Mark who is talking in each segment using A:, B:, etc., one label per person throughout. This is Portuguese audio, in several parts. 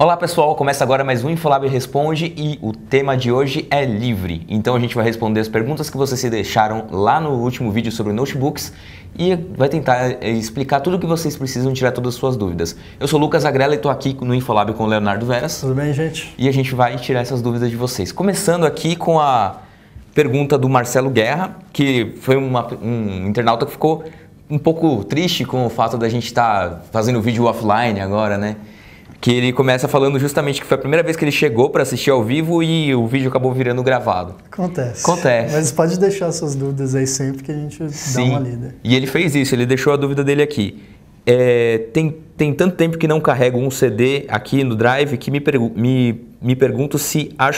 A: Olá pessoal, começa agora mais um Infolab Responde e o tema de hoje é livre. Então a gente vai responder as perguntas que vocês se deixaram lá no último vídeo sobre notebooks e vai tentar explicar tudo o que vocês precisam, tirar todas as suas dúvidas. Eu sou o Lucas Agrela e estou aqui no Infolab com o Leonardo Veras.
B: Tudo bem, gente?
A: E a gente vai tirar essas dúvidas de vocês. Começando aqui com a pergunta do Marcelo Guerra, que foi um internauta que ficou um pouco triste com o fato da gente estar fazendo vídeo offline agora, né? Que ele começa falando justamente que foi a primeira vez que ele chegou para assistir ao vivo e o vídeo acabou virando gravado.
B: Acontece.
A: Acontece.
B: Mas pode deixar suas dúvidas aí sempre que a gente dá uma lida.
A: E ele fez isso, ele deixou a dúvida dele aqui. Tem tanto tempo que não carrego um CD aqui no Drive que me pergunto se a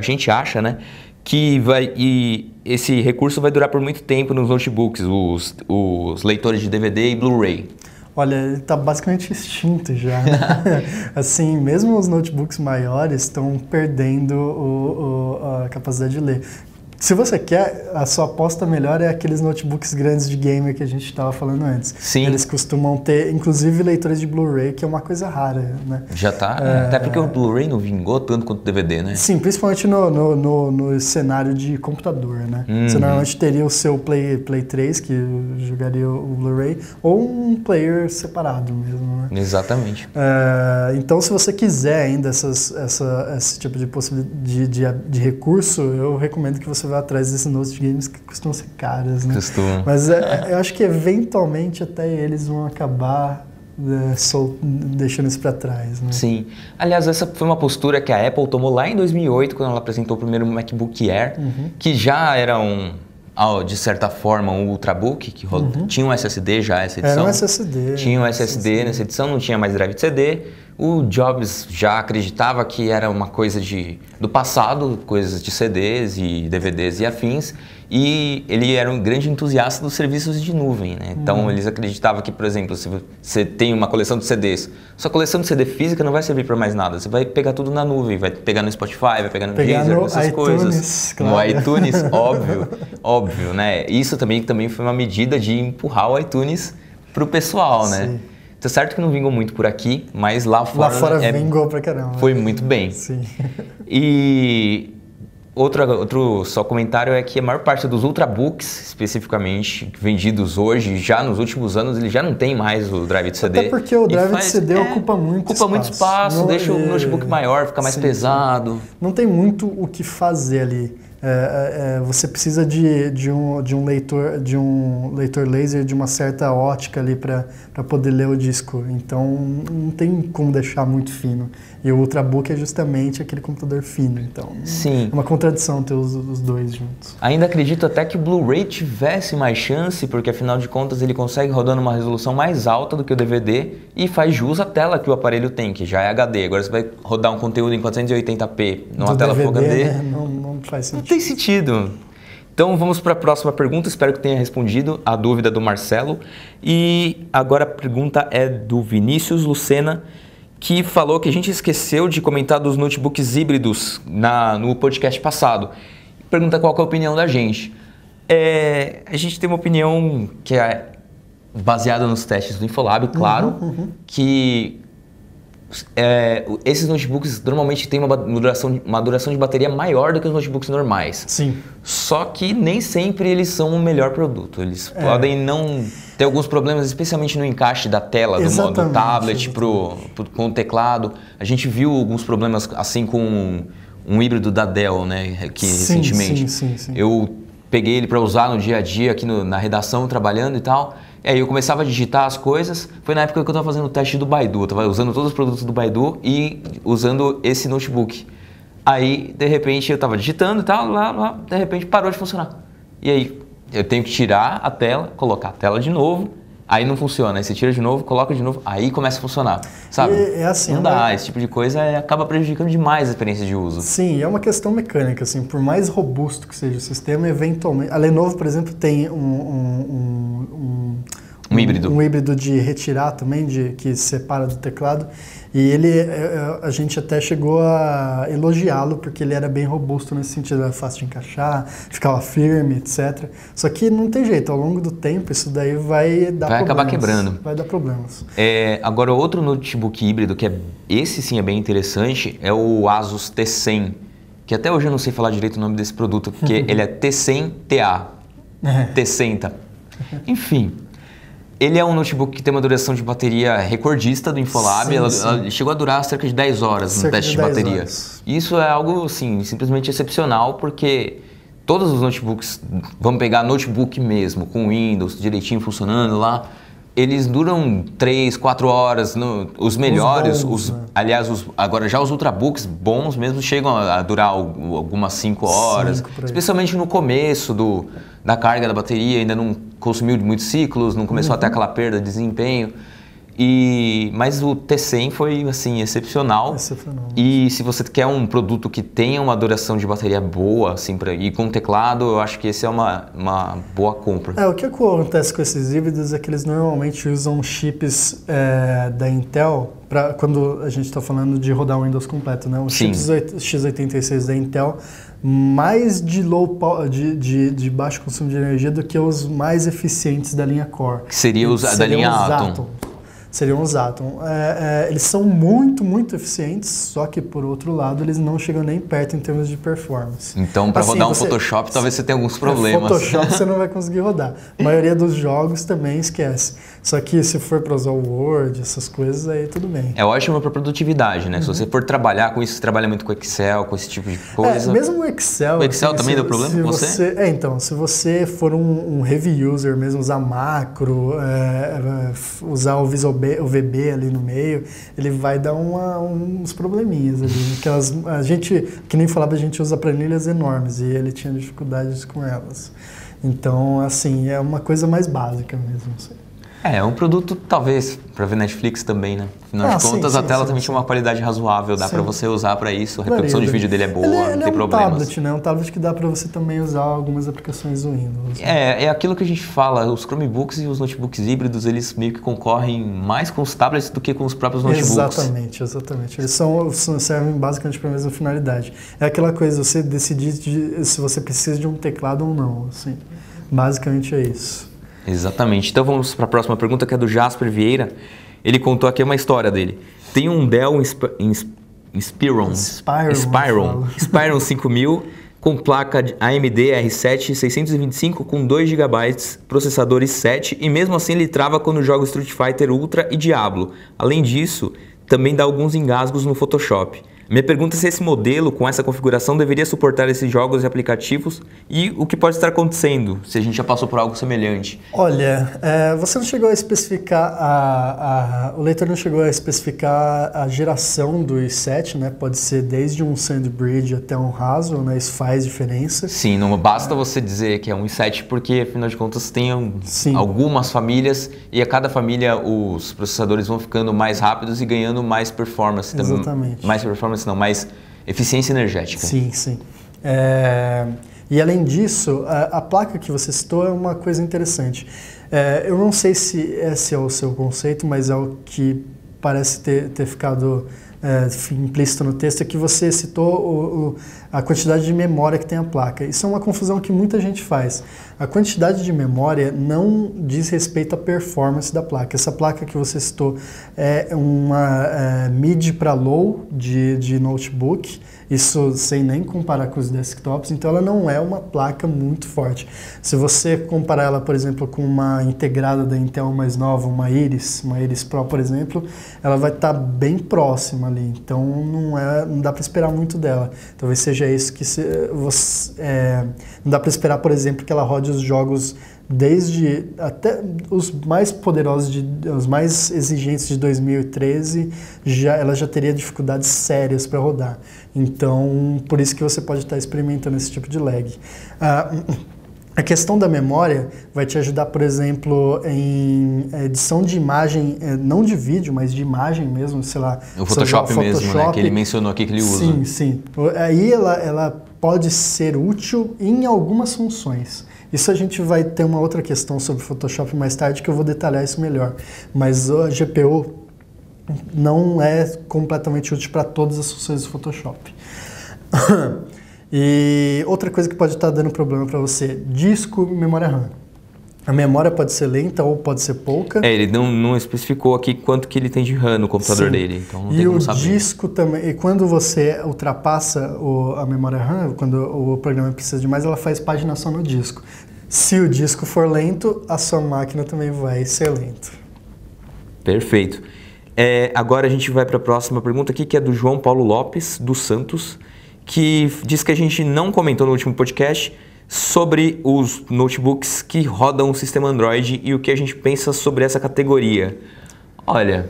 A: gente acha, né, que esse recurso vai durar por muito tempo nos notebooks, os leitores de DVD e Blu-ray.
B: Olha, ele está basicamente extinto já. Né? Assim, mesmo os notebooks maiores estão perdendo a capacidade de ler. Se você quer, a sua aposta melhor é aqueles notebooks grandes de gamer que a gente estava falando antes.
A: Sim.
B: Eles costumam ter, inclusive, leitores de Blu-ray, que é uma coisa rara, né?
A: Já tá, até porque o Blu-ray não vingou tanto quanto o DVD, né?
B: Sim, principalmente no cenário de computador, né? Você normalmente teria o seu Play 3, que jogaria o Blu-ray, ou um player separado mesmo, né?
A: Exatamente.
B: Então, se você quiser ainda esse tipo de possibilidade de recurso, eu recomendo que você vá atrás desses notes de games que costumam ser caras, né?
A: Costumam.
B: Mas eu acho que eventualmente até eles vão acabar deixando isso para trás, né?
A: Sim. Aliás, essa foi uma postura que a Apple tomou lá em 2008, quando ela apresentou o primeiro MacBook Air, que já era de certa forma, um Ultrabook, que tinha um SSD já essa edição.
B: Era um SSD.
A: Tinha um SSD nessa edição, não tinha mais drive de CD. O Jobs já acreditava que era uma coisa do passado, coisas de CDs e DVDs e afins, e ele era um grande entusiasta dos serviços de nuvem, né? Então eles acreditavam que, por exemplo, se você tem uma coleção de CDs, sua coleção de CD física não vai servir para mais nada, você vai pegar tudo na nuvem, vai pegar no Spotify, vai pegar no Deezer, essas coisas.
B: Claro.
A: No iTunes, óbvio, né? Isso também foi uma medida de empurrar o iTunes pro pessoal, né?
B: Sim.
A: Tá certo que não vingou muito por aqui, mas lá fora
B: vingou pra caramba.
A: Foi muito bem.
B: Sim.
A: E outro só comentário é que a maior parte dos Ultrabooks, especificamente, vendidos hoje, já nos últimos anos, ele já não tem mais o drive de CD.
B: Até porque o drive de CD ocupa muito espaço.
A: Deixa o notebook maior, fica mais pesado.
B: Não tem muito o que fazer ali. Você precisa de um leitor laser de uma certa ótica ali para poder ler o disco. Então não tem como deixar muito fino. E o Ultrabook é justamente aquele computador fino. Então
A: Sim.
B: É uma contradição ter os dois juntos.
A: Ainda acredito até que o Blu-ray tivesse mais chance, porque afinal de contas ele consegue rodar numa resolução mais alta do que o DVD e faz jus à tela que o aparelho tem, que já é HD. Agora você vai rodar um conteúdo em 480p numa tela Full HD.
B: Né? Não faz sentido.
A: Não tem sentido. Então vamos para a próxima pergunta, espero que tenha respondido a dúvida do Marcelo. E agora a pergunta é do Vinícius Lucena, que falou que a gente esqueceu de comentar dos notebooks híbridos no podcast passado. Pergunta qual que é a opinião da gente. A gente tem uma opinião que é baseada nos testes do Infolab, claro, que esses notebooks normalmente têm uma duração de bateria maior do que os notebooks normais.
B: Sim.
A: Só que nem sempre eles são o melhor produto. Eles podem não ter alguns problemas, especialmente no encaixe da tela, do modo tablet com o teclado. A gente viu alguns problemas assim com um híbrido da Dell, né, recentemente.
B: Sim.
A: Eu peguei ele para usar no dia a dia aqui na redação, trabalhando e tal. E aí eu começava a digitar as coisas, foi na época que eu estava fazendo o teste do Baidu, eu estava usando todos os produtos do Baidu e usando esse notebook. Aí, de repente, eu estava digitando e tal, lá, de repente parou de funcionar. E aí, eu tenho que tirar a tela, colocar a tela de novo, aí não funciona. Aí você tira de novo, coloca de novo, aí começa a funcionar, sabe?
B: Assim,
A: não dá, esse tipo de coisa acaba prejudicando demais a experiência de uso.
B: Sim, é uma questão mecânica, assim, por mais robusto que seja o sistema, eventualmente... A Lenovo, por exemplo, tem
A: Um híbrido.
B: Um híbrido de retirar também, que separa do teclado. E a gente até chegou a elogiá-lo, porque ele era bem robusto nesse sentido, era fácil de encaixar, ficava firme, etc. Só que não tem jeito, ao longo do tempo isso daí vai dar problemas.
A: Vai acabar quebrando.
B: Vai dar problemas.
A: Agora, outro notebook híbrido, esse sim é bem interessante, é o Asus T100, que até hoje eu não sei falar direito o nome desse produto, porque ele é T100TA, T100. Enfim. Ele é um notebook que tem uma duração de bateria recordista do Infolab. Ela chegou a durar cerca de 10 horas no teste de bateria.
B: Horas.
A: Isso é algo assim, simplesmente excepcional, porque todos os notebooks, vamos pegar notebook mesmo, com Windows direitinho funcionando lá, eles duram 3, 4 horas. Os melhores, aliás, agora já os ultrabooks bons mesmo chegam a durar algumas 5 horas, especialmente no começo da carga da bateria, ainda não consumiu muitos ciclos, não começou a ter aquela perda de desempenho. Mas o T100 foi assim, excepcional. E se você quer um produto que tenha uma duração de bateria boa, assim, e com teclado, eu acho que esse é uma boa compra.
B: O que acontece com esses híbridos é que eles normalmente usam chips da Intel, quando a gente está falando de rodar o Windows completo, né? Os chips x86 da Intel, mais de de baixo consumo de energia do que os mais eficientes da linha Core.
A: Que seria da linha Atom.
B: Seriam os Atom. Eles são muito, muito eficientes, só que, por outro lado, eles não chegam nem perto em termos de performance.
A: Então, para rodar um Photoshop, talvez você tenha alguns problemas.
B: Photoshop você não vai conseguir rodar. A maioria dos jogos também esquece. Só que se for para usar o Word, essas coisas, aí tudo bem.
A: É ótimo para produtividade, né? Se você for trabalhar com isso, você trabalha muito com Excel, com esse tipo de coisa.
B: Mesmo o Excel...
A: O Excel também deu problema com você?
B: Então, se você for um heavy user mesmo, usar macro, usar o Visual o VB ali no meio, ele vai dar uns probleminhas ali. A gente, que nem falava, a gente usa planilhas enormes e ele tinha dificuldades com elas. Então, assim, é uma coisa mais básica mesmo. Assim.
A: É um produto, talvez, para ver Netflix também, né? Afinal de contas, a tela também tinha uma qualidade razoável, dá para você usar para isso, a reprodução de vídeo dele é boa, não tem problemas.
B: É um tablet, né? Um tablet que dá para você também usar algumas aplicações do Windows.
A: É aquilo que a gente fala, os Chromebooks e os notebooks híbridos, eles meio que concorrem mais com os tablets do que com os próprios notebooks.
B: Exatamente. Eles servem basicamente para a mesma finalidade. É aquela coisa, você decidir se você precisa de um teclado ou não, assim. Basicamente é isso.
A: Exatamente. Então vamos para a próxima pergunta, que é do Jasper Vieira. Ele contou aqui uma história dele. Tem um Dell Inspiron 5000 com placa AMD R7 625 com 2 GB, processadores 7 e mesmo assim ele trava quando joga Street Fighter Ultra e Diablo. Além disso, também dá alguns engasgos no Photoshop. Minha pergunta é se esse modelo, com essa configuração, deveria suportar esses jogos e aplicativos e o que pode estar acontecendo, se a gente já passou por algo semelhante.
B: Olha, você não chegou a especificar, o leitor não chegou a especificar a geração do i7, né? Pode ser desde um SandBridge até um Haswell, né? Isso faz diferença.
A: Sim, não basta você dizer que é um i7, porque afinal de contas tem algumas famílias e a cada família os processadores vão ficando mais rápidos e ganhando mais performance.
B: Exatamente.
A: Mais performance não, mais eficiência energética.
B: Sim. E além disso, a placa que você citou é uma coisa interessante. Eu não sei se esse é o seu conceito, mas é o que parece ter ficado implícito no texto, é que você citou a quantidade de memória que tem a placa. Isso é uma confusão que muita gente faz. A quantidade de memória não diz respeito à performance da placa. Essa placa que você citou é uma mid para low de notebook, isso sem nem comparar com os desktops, então ela não é uma placa muito forte. Se você comparar ela, por exemplo, com uma integrada da Intel mais nova, uma Iris Pro, por exemplo, ela vai estar bem próxima ali, então não dá para esperar muito dela. Talvez seja isso que não dá para esperar, por exemplo, que ela rode os jogos desde até os mais poderosos, os mais exigentes de 2013, ela já teria dificuldades sérias para rodar. Então, por isso que você pode estar experimentando esse tipo de lag. A questão da memória vai te ajudar, por exemplo, em edição de imagem, não de vídeo, mas de imagem mesmo, sei lá.
A: O Photoshop mesmo, né? Que ele mencionou aqui que ele usa.
B: Sim, sim. Aí ela pode ser útil em algumas funções. Isso a gente vai ter uma outra questão sobre Photoshop mais tarde que eu vou detalhar isso melhor. Mas a GPU não é completamente útil para todas as funções do Photoshop. E outra coisa que pode estar dando problema para você, disco e memória RAM. A memória pode ser lenta ou pode ser pouca.
A: Ele não especificou aqui quanto que ele tem de RAM no computador dele, então não tem como saber.
B: E o disco também, e quando você ultrapassa a memória RAM, quando o programa precisa de mais, ela faz paginação no disco. Se o disco for lento, a sua máquina também vai ser lenta.
A: Perfeito. Agora a gente vai para a próxima pergunta aqui, que é do João Paulo Lopes, dos Santos, que diz que a gente não comentou no último podcast sobre os notebooks que rodam o sistema Android e o que a gente pensa sobre essa categoria. Olha,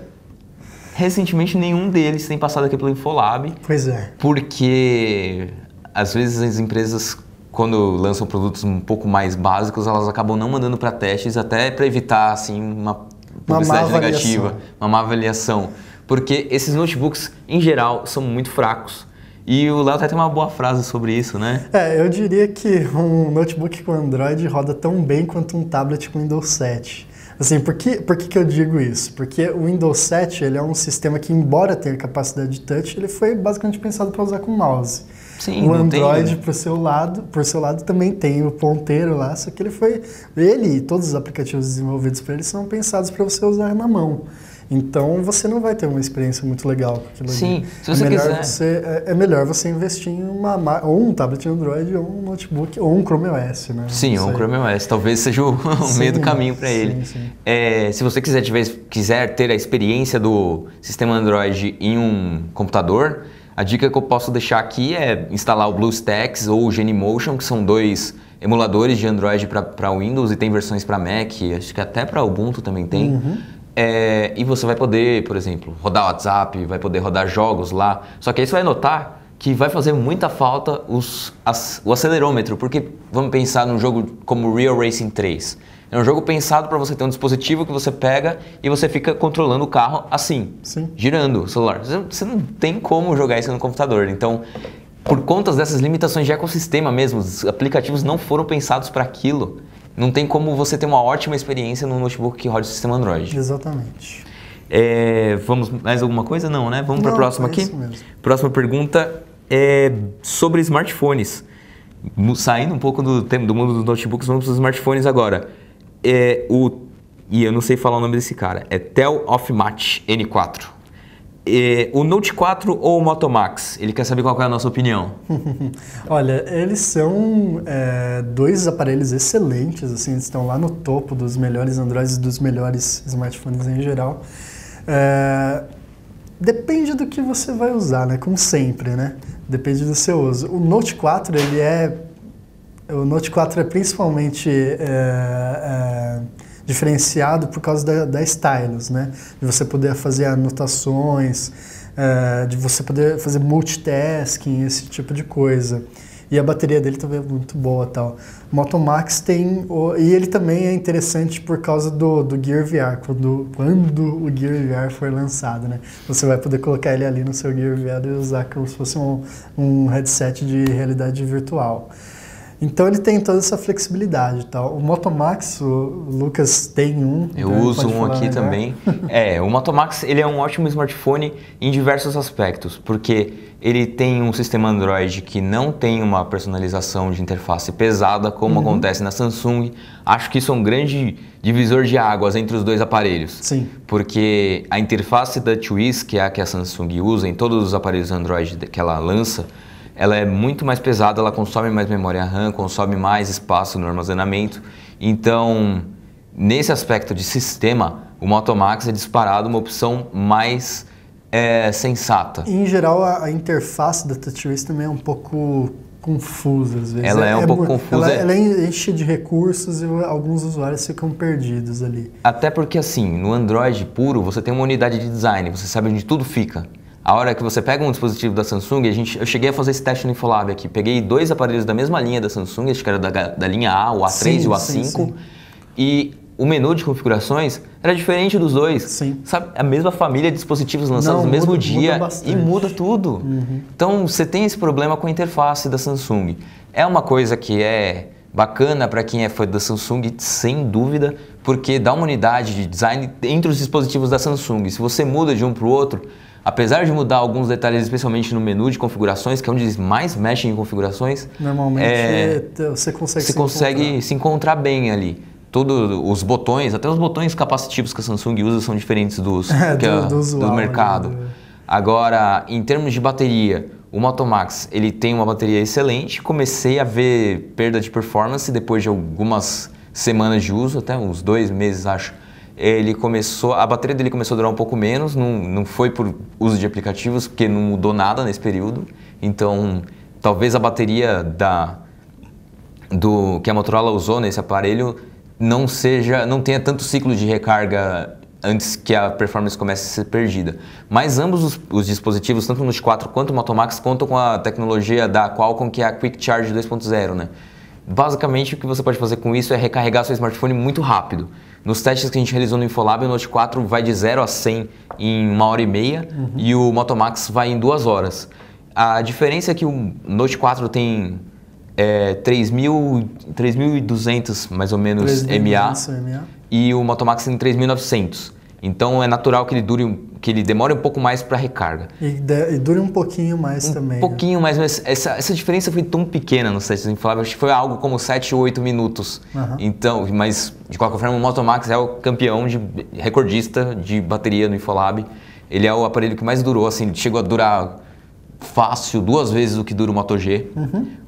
A: recentemente nenhum deles tem passado aqui pelo Infolab.
B: Pois é.
A: Porque às vezes as empresas, quando lançam produtos um pouco mais básicos, elas acabam não mandando para testes, até para evitar assim, uma publicidade negativa, uma má avaliação. Porque esses notebooks, em geral, são muito fracos. E o Léo até tem uma boa frase sobre isso, né?
B: Eu diria que um notebook com Android roda tão bem quanto um tablet com Windows 7. Assim, por que eu digo isso? Porque o Windows 7 ele é um sistema que, embora tenha capacidade de touch, ele foi basicamente pensado para usar com mouse.
A: Sim,
B: o Android, por seu lado, também tem o ponteiro lá, só que ele e todos os aplicativos desenvolvidos para ele são pensados para você usar na mão. Então você não vai ter uma experiência muito legal com aquilo ali.
A: Sim, se você quiser.
B: É melhor você investir em ou um tablet Android, ou um notebook, ou um Chrome OS, né?
A: Sim, ou um Chrome OS. Talvez seja o meio do caminho para ele.
B: Sim.
A: Se você quiser ter a experiência do sistema Android em um computador, a dica que eu posso deixar aqui é instalar o BlueStacks ou o Genymotion, que são dois emuladores de Android para Windows e tem versões para Mac, acho que até para Ubuntu também tem.
B: Uhum.
A: E você vai poder, por exemplo, rodar WhatsApp, vai poder rodar jogos lá. Só que aí você vai notar que vai fazer muita falta o acelerômetro, porque vamos pensar num jogo como Real Racing 3. É um jogo pensado para você ter um dispositivo que você pega e você fica controlando o carro assim,
B: Sim.
A: girando o celular. Você não tem como jogar isso no computador. Então, por conta dessas limitações de ecossistema mesmo, os aplicativos não foram pensados para aquilo. Não tem como você ter uma ótima experiência no notebook que roda o sistema Android.
B: Exatamente.
A: Vamos mais alguma coisa? Não, né? Vamos para a próxima aqui?
B: Isso mesmo.
A: Próxima pergunta é sobre smartphones. Saindo um pouco do mundo dos notebooks, vamos para os smartphones agora. E eu não sei falar o nome desse cara. É Tel of Match N4. O Note 4 ou o Moto Max? Ele quer saber qual é a nossa opinião.
B: Olha, eles são dois aparelhos excelentes, assim, eles estão lá no topo dos melhores Androids e dos melhores smartphones em geral. Depende do que você vai usar, né? Como sempre, né? Depende do seu uso. O Note 4, o Note 4 é principalmente diferenciado por causa da stylus, né? De você poder fazer anotações, de você poder fazer multitasking, esse tipo de coisa. E a bateria dele também é muito boa, tal. O Moto Max e ele também é interessante por causa do Gear VR, quando o Gear VR for lançado, né? Você vai poder colocar ele ali no seu Gear VR e usar como se fosse um headset de realidade virtual. Então ele tem toda essa flexibilidade e tal. O Moto Max, o Lucas tem um.
A: Eu uso um aqui também. O Moto Max ele é um ótimo smartphone em diversos aspectos, porque ele tem um sistema Android que não tem uma personalização de interface pesada, como acontece na Samsung. Acho que isso é um grande divisor de águas entre os dois aparelhos.
B: Sim.
A: Porque a interface da TWIS, que é a que a Samsung usa em todos os aparelhos Android que ela lança, ela é muito mais pesada, ela consome mais memória RAM, consome mais espaço no armazenamento. Então, nesse aspecto de sistema, o Moto Max é disparado uma opção mais sensata.
B: Em geral, a interface da TouchWiz também é um pouco confusa às vezes.
A: Ela é um pouco confusa.
B: Ela enche de recursos e alguns usuários ficam perdidos ali.
A: Até porque assim, no Android puro, você tem uma unidade de design, você sabe onde tudo fica. A hora que você pega um dispositivo da Samsung, eu cheguei a fazer esse teste no Infolab aqui. Peguei 2 aparelhos da mesma linha da Samsung, acho que era da linha A, o A3 e o A5. Sim. E o menu de configurações era diferente dos dois.
B: Sim.
A: Sabe, a mesma família de dispositivos lançados no mesmo dia e muda tudo. Então você tem esse problema com a interface da Samsung. É uma coisa que é bacana para quem é fã da Samsung, sem dúvida, porque dá uma unidade de design entre os dispositivos da Samsung. Se você muda de um para o outro, apesar de mudar alguns detalhes, especialmente no menu de configurações, que é onde eles mais mexem em configurações,
B: normalmente você consegue
A: se encontrar bem ali. Todos os botões, até os botões capacitivos que a Samsung usa são diferentes do mercado. Agora, em termos de bateria, o Moto Max ele tem uma bateria excelente. Comecei a ver perda de performance depois de algumas semanas de uso, até uns 2 meses acho. A bateria dele começou a durar um pouco menos, não foi por uso de aplicativos, porque não mudou nada nesse período. Então, talvez a bateria que a Motorola usou nesse aparelho não tenha tanto ciclo de recarga antes que a performance comece a ser perdida. Mas ambos os dispositivos, tanto o Note 4 quanto o Moto Max, contam com a tecnologia da Qualcomm, que é a Quick Charge 2.0, né? Basicamente, o que você pode fazer com isso é recarregar seu smartphone muito rápido. Nos testes que a gente realizou no Infolab, o Note 4 vai de 0 a 100 em 1h30 e o Moto Max vai em 2 horas. A diferença é que o Note 4 tem 3.200 mais ou menos mAh e o Moto Max tem 3.900. Então é natural que ele demore um pouco mais para recarga.
B: E dure um pouquinho mais também.
A: Um pouquinho mais, mas essa diferença foi tão pequena nos testes Infolab, acho que foi algo como 7 ou 8 minutos. Então, mas de qualquer forma o Moto Max é o campeão recordista de bateria no Infolab. Ele é o aparelho que mais durou, assim, chegou a durar fácil 2 vezes o que dura o Moto G.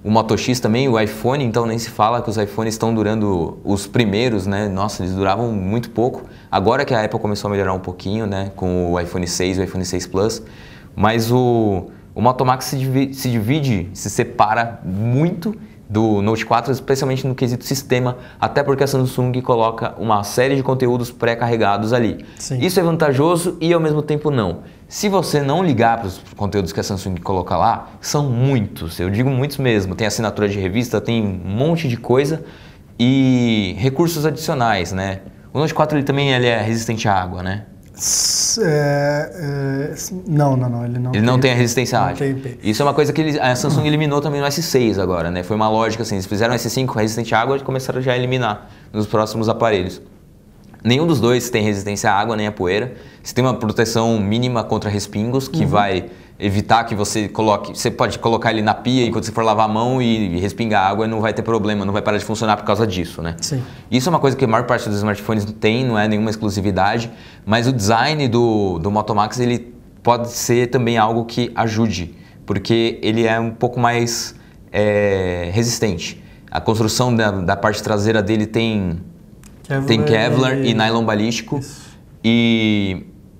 A: O Moto X também, o iPhone, então nem se fala que os iPhones estão durando os primeiros, né? Nossa, eles duravam muito pouco. Agora que a Apple começou a melhorar um pouquinho, né? Com o iPhone 6 e o iPhone 6 Plus. Mas o Moto Max se separa muito do Note 4, especialmente no quesito sistema, até porque a Samsung coloca uma série de conteúdos pré-carregados ali.
B: Sim.
A: Isso é vantajoso e ao mesmo tempo não. Se você não ligar para os conteúdos que a Samsung coloca lá, são muitos, eu digo muitos mesmo. Tem assinatura de revista, tem um monte de coisa e recursos adicionais, né? O Note 4 ele é resistente à água, né?
B: Não,
A: ele não tem a resistência à água.
B: Tem.
A: Isso é uma coisa que a Samsung eliminou também no S6 agora, né? Foi uma lógica assim, eles fizeram o S5 resistente à água e começaram já a eliminar nos próximos aparelhos. Nenhum dos dois tem resistência à água nem à poeira. Você tem uma proteção mínima contra respingos que vai evitar que você coloque... Você pode colocar ele na pia e quando você for lavar a mão e respingar água não vai ter problema, não vai parar de funcionar por causa disso, né?
B: Sim.
A: Isso é uma coisa que a maior parte dos smartphones tem, não é nenhuma exclusividade, mas o design do Moto Max ele pode ser também algo que ajude, porque ele é um pouco mais resistente. A construção da parte traseira dele tem Kevlar e nylon balístico.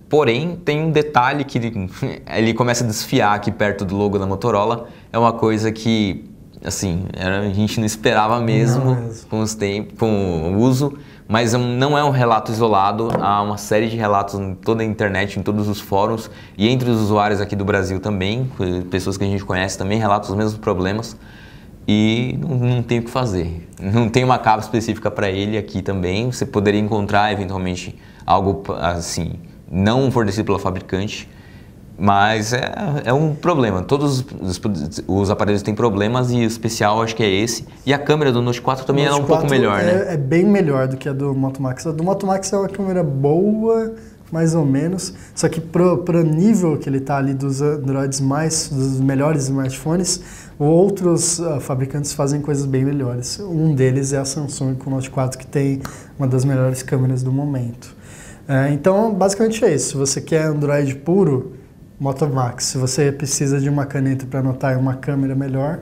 A: Porém, tem um detalhe que ele começa a desfiar aqui perto do logo da Motorola. É uma coisa que, assim, a gente não esperava mesmo com o uso, mas não é um relato isolado. Há uma série de relatos em toda a internet, em todos os fóruns e entre os usuários aqui do Brasil também, pessoas que a gente conhece também relatam os mesmos problemas. E não tem o que fazer. Não tem uma capa específica para ele aqui também. Você poderia encontrar eventualmente algo assim, não fornecido pela fabricante, mas é um problema. Todos os aparelhos têm problemas e o especial acho que é esse. E a câmera do Note 4 também é um pouco melhor, né?
B: É bem melhor do que a do Moto Max. A do Moto Max é uma câmera boa, mais ou menos, só que pro nível que ele está ali dos Androids dos melhores smartphones, outros fabricantes fazem coisas bem melhores. Um deles é a Samsung com o Note 4, que tem uma das melhores câmeras do momento. Então, basicamente é isso. Se você quer Android puro, Moto Max. Se você precisa de uma caneta para anotar e uma câmera melhor,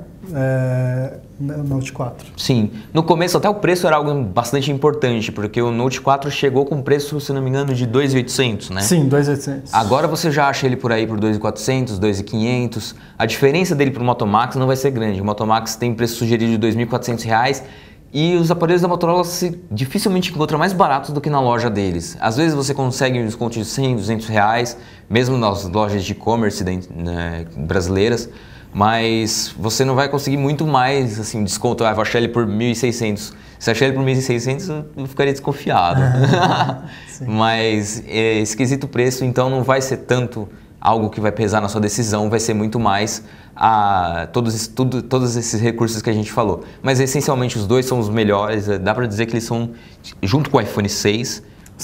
B: Note 4.
A: Sim. No começo até o preço era algo bastante importante, porque o Note 4 chegou com preço, se não me engano, de 2.800, né?
B: Sim, 2.800.
A: Agora você já acha ele por aí por 2.400, 2.500. A diferença dele para o Moto Max não vai ser grande. O Moto Max tem preço sugerido de R$ 2.400 E os aparelhos da Motorola se dificilmente encontra mais baratos do que na loja deles. Às vezes você consegue um desconto de 100, 200 reais, mesmo nas lojas de e-commerce brasileiras, mas você não vai conseguir muito mais assim, desconto. Vou achar ele por 1.600. Se achar ele por 1.600, eu ficaria desconfiado. Mas esse quesito preço, então, não vai ser tanto algo que vai pesar na sua decisão, vai ser muito mais todos esses recursos que a gente falou. Mas essencialmente os dois são os melhores, dá para dizer que eles são, junto com o iPhone 6, o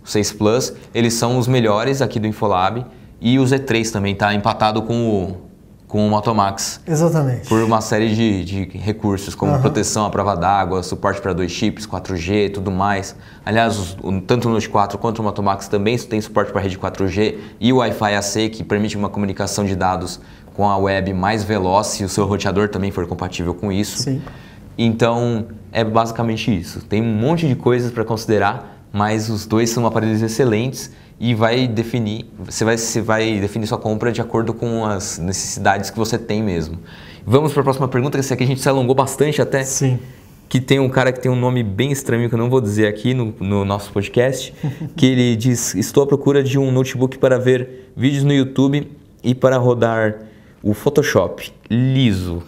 A: 6 Plus, eles são os melhores aqui do Infolab, e o Z3 também está empatado com o Moto Max.
B: Exatamente.
A: Por uma série de recursos, como proteção à prova d'água, suporte para 2 chips, 4G, tudo mais. Aliás, tanto o Note 4 quanto o Moto Max também tem suporte para rede 4G e o Wi-Fi AC, que permite uma comunicação de dados com a web mais veloz, se o seu roteador também for compatível com isso.
B: Sim.
A: Então, é basicamente isso. Tem um monte de coisas para considerar, mas os dois são aparelhos excelentes e você vai definir sua compra de acordo com as necessidades que você tem mesmo. Vamos para a próxima pergunta, que essa aqui a gente se alongou bastante até.
B: Sim.
A: Que tem um cara que tem um nome bem estranho que eu não vou dizer aqui no nosso podcast, que ele diz: estou à procura de um notebook para ver vídeos no YouTube e para rodar o Photoshop liso,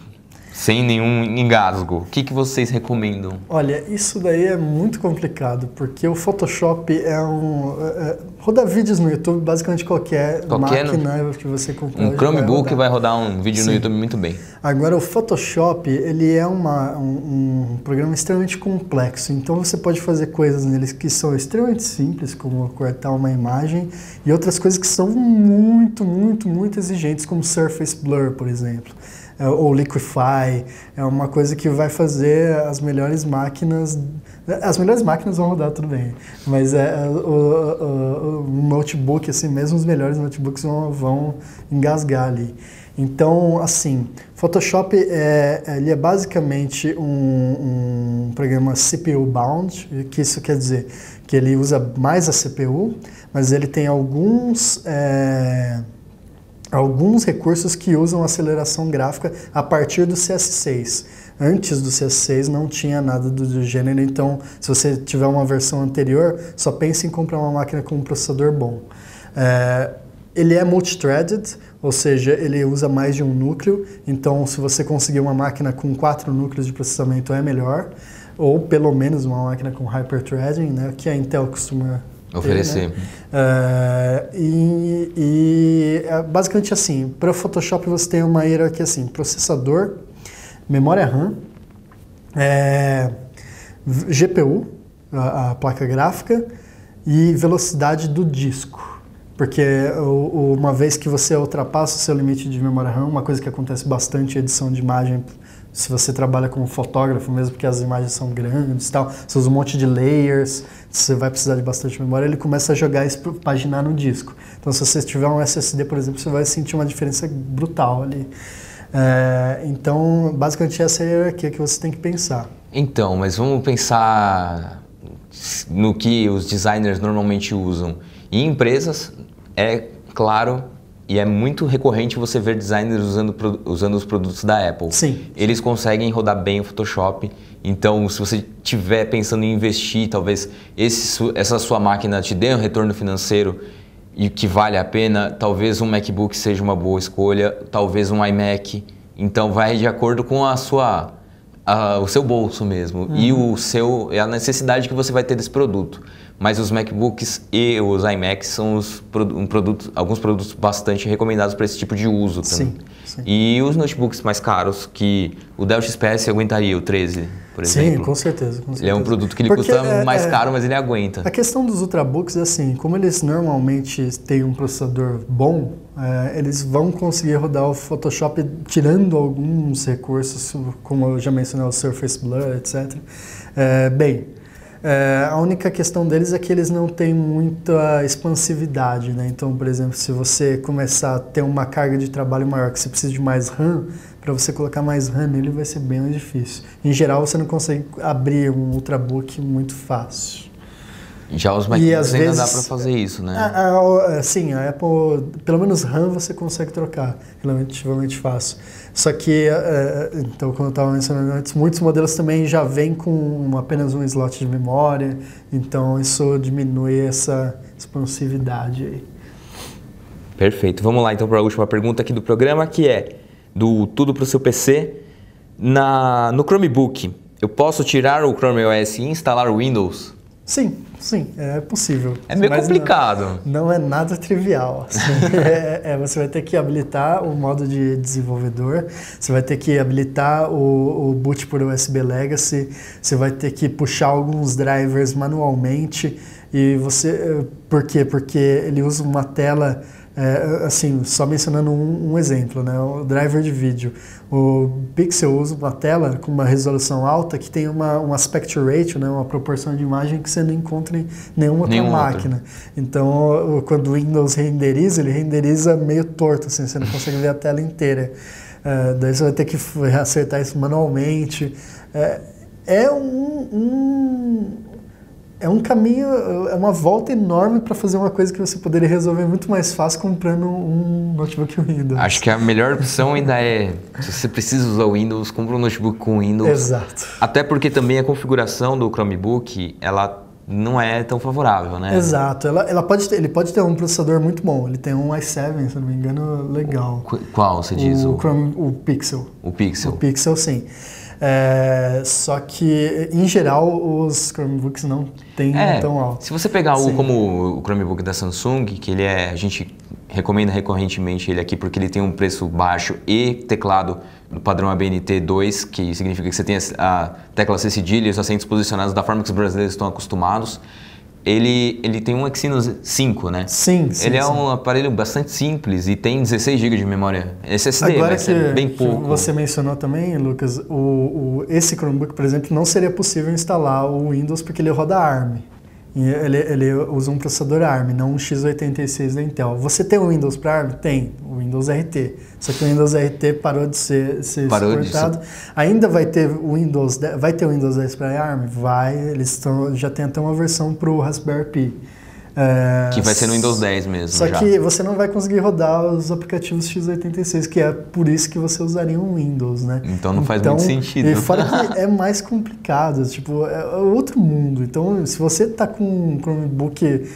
A: sem nenhum engasgo. O que vocês recomendam?
B: Olha, isso daí é muito complicado, porque o Photoshop roda vídeos no YouTube, basicamente qualquer máquina que você comprar.
A: Um Chromebook vai rodar um vídeo no YouTube muito bem.
B: Agora, o Photoshop, ele é um programa extremamente complexo, então você pode fazer coisas neles que são extremamente simples, como cortar uma imagem, e outras coisas que são muito, muito, muito exigentes, como Surface Blur, por exemplo. Ou Liquify, é uma coisa que vai fazer as melhores máquinas vão rodar tudo bem, mas o notebook, assim, mesmo os melhores notebooks vão engasgar ali. Então, assim, Photoshop ele é basicamente um programa CPU-bound, que isso quer dizer que ele usa mais a CPU, mas ele tem alguns recursos que usam aceleração gráfica a partir do CS6. Antes do CS6 não tinha nada do gênero, então se você tiver uma versão anterior, só pense em comprar uma máquina com um processador bom. Ele é multithreaded, ou seja, ele usa mais de um núcleo, então se você conseguir uma máquina com 4 núcleos de processamento é melhor, ou pelo menos uma máquina com hyperthreading, né, que a Intel costuma
A: oferecer.
B: Basicamente assim, para o Photoshop você tem uma hierarquia assim: processador, memória RAM, GPU, a placa gráfica, e velocidade do disco. Porque uma vez que você ultrapassa o seu limite de memória RAM, uma coisa que acontece bastante em edição de imagem, se você trabalha como fotógrafo mesmo, porque as imagens são grandes e tal, você usa um monte de layers, você vai precisar de bastante memória, ele começa a jogar isso, paginar no disco. Então, se você tiver um SSD, por exemplo, você vai sentir uma diferença brutal ali. Então, basicamente, essa é a hierarquia que você tem que pensar.
A: Então, mas vamos pensar no que os designers normalmente usam. Em empresas, é claro, e é muito recorrente você ver designers usando os produtos da Apple.
B: Sim.
A: Eles conseguem rodar bem o Photoshop. Então, se você estiver pensando em investir, talvez essa sua máquina te dê um retorno financeiro e que vale a pena, talvez um MacBook seja uma boa escolha, talvez um iMac. Então, vai de acordo com o seu bolso mesmo e a necessidade que você vai ter desse produto. Mas os MacBooks e os iMacs são alguns produtos bastante recomendados para esse tipo de uso também.
B: Sim.
A: E os notebooks mais caros, que o Dell XPS aguentaria, o 13, por exemplo.
B: Sim, com certeza.
A: Ele é um produto que custa mais caro, mas ele aguenta.
B: A questão dos ultrabooks é assim, como eles normalmente têm um processador bom, eles vão conseguir rodar o Photoshop tirando alguns recursos, como eu já mencionei, o Surface Blur, etc. A única questão deles é que eles não têm muita expansividade, né? Então, por exemplo, se você começar a ter uma carga de trabalho maior, que você precisa de mais RAM, para você colocar mais RAM nele vai ser bem mais difícil. Em geral, você não consegue abrir um ultrabook muito fácil.
A: Já os Macintosh ainda dá para fazer isso, né?
B: Sim, a Apple, pelo menos RAM você consegue trocar, relativamente fácil. Só que, então, como eu estava mencionando antes, muitos modelos também já vêm com apenas um slot de memória, então isso diminui essa expansividade aí.
A: Perfeito. Vamos lá então para a última pergunta aqui do programa, que é do Tudo para o seu PC. No Chromebook, eu posso tirar o Chrome OS e instalar o Windows?
B: Sim, é possível.
A: É meio complicado.
B: Não é nada trivial. Assim. Você vai ter que habilitar o modo de desenvolvedor, você vai ter que habilitar o boot por USB Legacy, você vai ter que puxar alguns drivers manualmente. E por quê? Porque ele usa uma tela, assim, só mencionando um exemplo, né? O driver de vídeo. O Pixel usa uma tela com uma resolução alta que tem um aspect ratio, né? Uma proporção de imagem que você não encontra em nenhuma outra máquina. Então, quando o Windows renderiza, ele renderiza meio torto, assim, você não consegue ver a tela inteira. Daí você vai ter que acertar isso manualmente. É um caminho, é uma volta enorme para fazer uma coisa que você poderia resolver muito mais fácil comprando um notebook Windows.
A: Acho que a melhor opção ainda é, se você precisa usar o Windows, compra um notebook com Windows.
B: Exato.
A: Até porque também a configuração do Chromebook, ela não é tão favorável, né?
B: Exato. Ele pode ter um processador muito bom. Ele tem um i7, se não me engano, legal.
A: Qual você diz?
B: O Pixel.
A: O Pixel.
B: O Pixel, sim. Só que, em geral, os Chromebooks não têm tão alto.
A: Se você pegar como o Chromebook da Samsung, que a gente recomenda recorrentemente ele aqui porque ele tem um preço baixo e teclado do padrão ABNT 2, que significa que você tem a tecla C cedilha e os acentos posicionados da forma que os brasileiros estão acostumados. Ele tem um Exynos 5, né?
B: Sim.
A: Ele é um aparelho bastante simples e tem 16 GB de memória SSD, mas é bem pouco.
B: Você mencionou também, Lucas, esse Chromebook, por exemplo, não seria possível instalar o Windows porque ele roda ARM. Ele usa um processador ARM, não um x86 da Intel. Você tem o Windows para ARM? Tem, o Windows RT. Só que o Windows RT parou de ser suportado. Ainda vai ter o Windows 10 para ARM? Vai, já tem até uma versão para o Raspberry Pi.
A: Que vai ser no Windows 10 mesmo.
B: Só que você não vai conseguir rodar os aplicativos x86, que é por isso que você usaria um Windows, né?
A: Então não faz muito sentido.
B: E fora que é mais complicado, tipo, é outro mundo. Então, se você tá com um Chromebook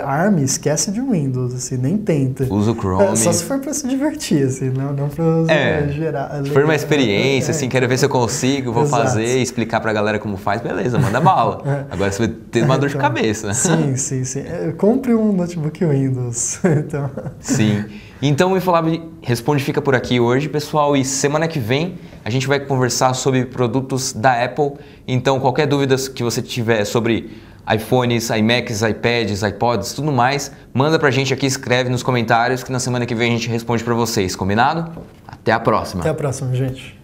B: ARM, esquece de Windows, assim, nem tenta.
A: Usa o Chrome.
B: Só se for pra se divertir, assim, não pra usar gerar.
A: Se for uma experiência, assim, quero ver se eu consigo, vou fazer, explicar pra galera como faz, beleza, manda bala. Agora você vai ter uma dor de cabeça.
B: Sim. Compre um notebook Windows. Então.
A: Sim. Então o Infolab Responde fica por aqui hoje, pessoal, e semana que vem a gente vai conversar sobre produtos da Apple. Então qualquer dúvida que você tiver sobre iPhones, iMacs, iPads, iPods, tudo mais, manda pra gente aqui, escreve nos comentários que na semana que vem a gente responde pra vocês, combinado? Até a próxima.
B: Até a próxima, gente.